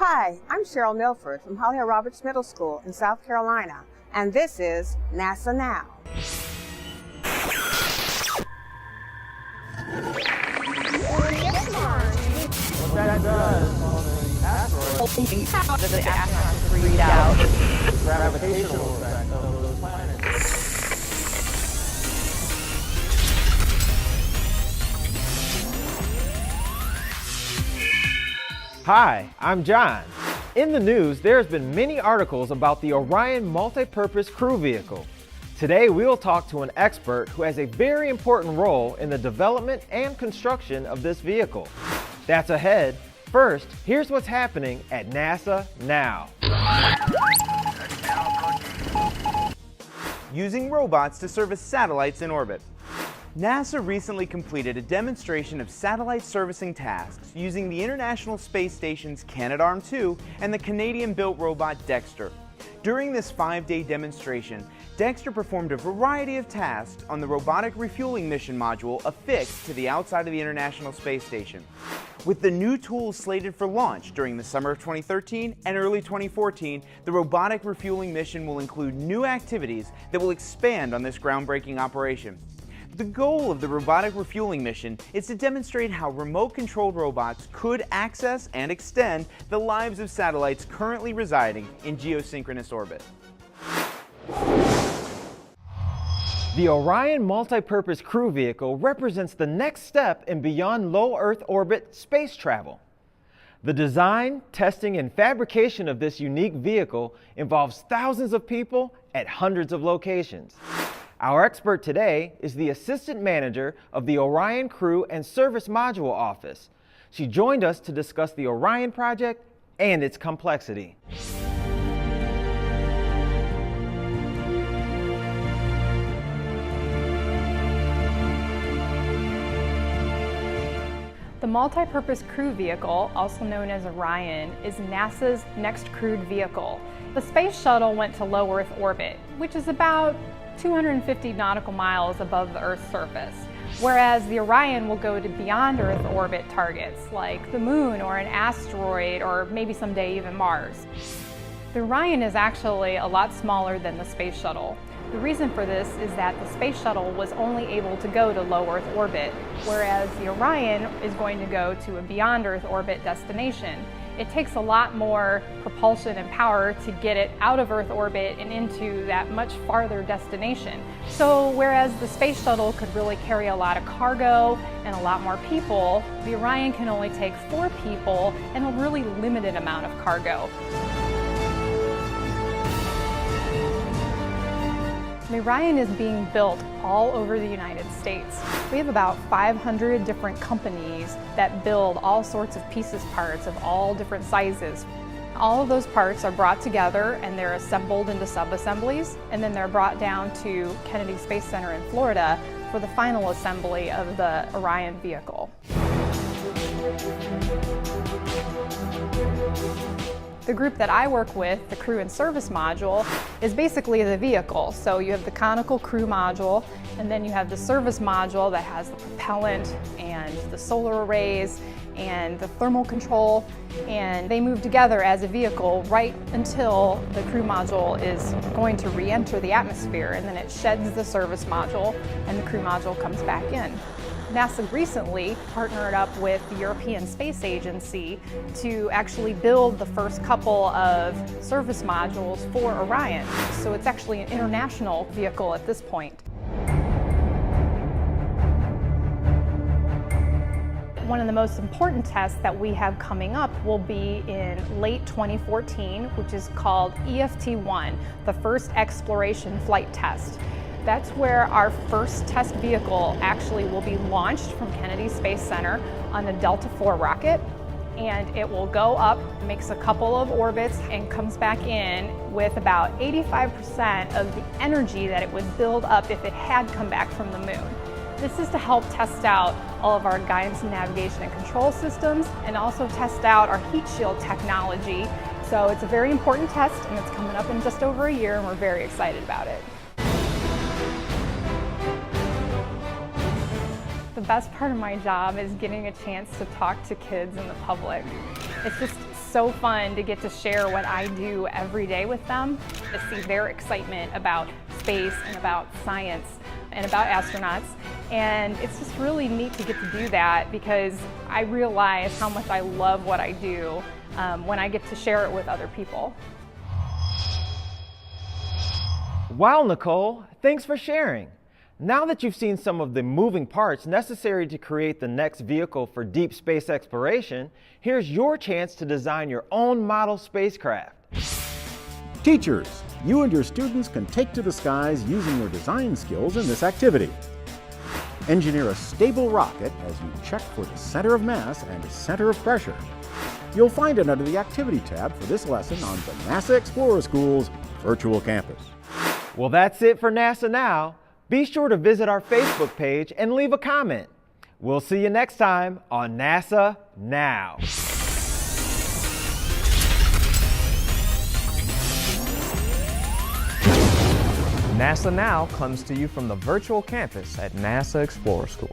Hi, I'm Cheryl Milford from Holly Roberts Middle School in South Carolina, and this is NASA Now. What that does on the asteroids, how does the astronauts read out the gravitational effect of those planets? Hi, I'm John. In the news, there's been many articles about the Orion Multipurpose Crew Vehicle. Today, we'll talk to an expert who has a very important role in the development and construction of this vehicle. That's ahead. First, here's what's happening at NASA now. Using robots to service satellites in orbit. NASA recently completed a demonstration of satellite servicing tasks using the International Space Station's Canadarm2 and the Canadian-built robot Dexter. During this 5-day demonstration, Dexter performed a variety of tasks on the robotic refueling mission module affixed to the outside of the International Space Station. With the new tools slated for launch during the summer of 2013 and early 2014, the robotic refueling mission will include new activities that will expand on this groundbreaking operation. The goal of the robotic refueling mission is to demonstrate how remote-controlled robots could access and extend the lives of satellites currently residing in geosynchronous orbit. The Orion Multipurpose Crew Vehicle represents the next step in beyond low Earth orbit space travel. The design, testing, and fabrication of this unique vehicle involves thousands of people at hundreds of locations. Our expert today is the Assistant Manager of the Orion Crew and Service Module Office. She joined us to discuss the Orion project and its complexity. The Multipurpose Crew Vehicle, also known as Orion, is NASA's next crewed vehicle. The Space Shuttle went to low Earth orbit, which is about 250 nautical miles above the Earth's surface, whereas the Orion will go to beyond Earth orbit targets like the Moon or an asteroid or maybe someday even Mars. The Orion is actually a lot smaller than the Space Shuttle. The reason for this is that the Space Shuttle was only able to go to low Earth orbit, whereas the Orion is going to go to a beyond Earth orbit destination. It takes a lot more propulsion and power to get it out of Earth orbit and into that much farther destination. So whereas the Space Shuttle could really carry a lot of cargo and a lot more people, the Orion can only take 4 people and a really limited amount of cargo. The Orion is being built all over the United States. We have about 500 different companies that build all sorts of pieces parts of all different sizes. All of those parts are brought together and they're assembled into sub-assemblies, and then they're brought down to Kennedy Space Center in Florida for the final assembly of the Orion vehicle. The group that I work with, the Crew and Service Module, is basically the vehicle. So you have the conical crew module, and then you have the service module that has the propellant and the solar arrays and the thermal control, and they move together as a vehicle right until the crew module is going to re-enter the atmosphere, and then it sheds the service module and the crew module comes back in. NASA recently partnered up with the European Space Agency to actually build the first couple of service modules for Orion. So it's actually an international vehicle at this point. One of the most important tests that we have coming up will be in late 2014, which is called EFT-1, the first exploration flight test. That's where our first test vehicle actually will be launched from Kennedy Space Center on a Delta IV rocket, and it will go up, makes a couple of orbits, and comes back in with about 85% of the energy that it would build up if it had come back from the Moon. This is to help test out all of our guidance and navigation and control systems, and also test out our heat shield technology. So it's a very important test, and it's coming up in just over a year, and we're very excited about it. The best part of my job is getting a chance to talk to kids and the public. It's just so fun to get to share what I do every day with them, to see their excitement about space and about science and about astronauts. And it's just really neat to get to do that because I realize how much I love what I do when I get to share it with other people. Wow, Nicole, thanks for sharing. Now that you've seen some of the moving parts necessary to create the next vehicle for deep space exploration, here's your chance to design your own model spacecraft. Teachers, you and your students can take to the skies using your design skills in this activity. Engineer a stable rocket as you check for the center of mass and center of pressure. You'll find it under the Activity tab for this lesson on the NASA Explorer School's virtual campus. Well, that's it for NASA Now. Be sure to visit our Facebook page and leave a comment. We'll see you next time on NASA Now. NASA Now comes to you from the virtual campus at NASA Explorer School.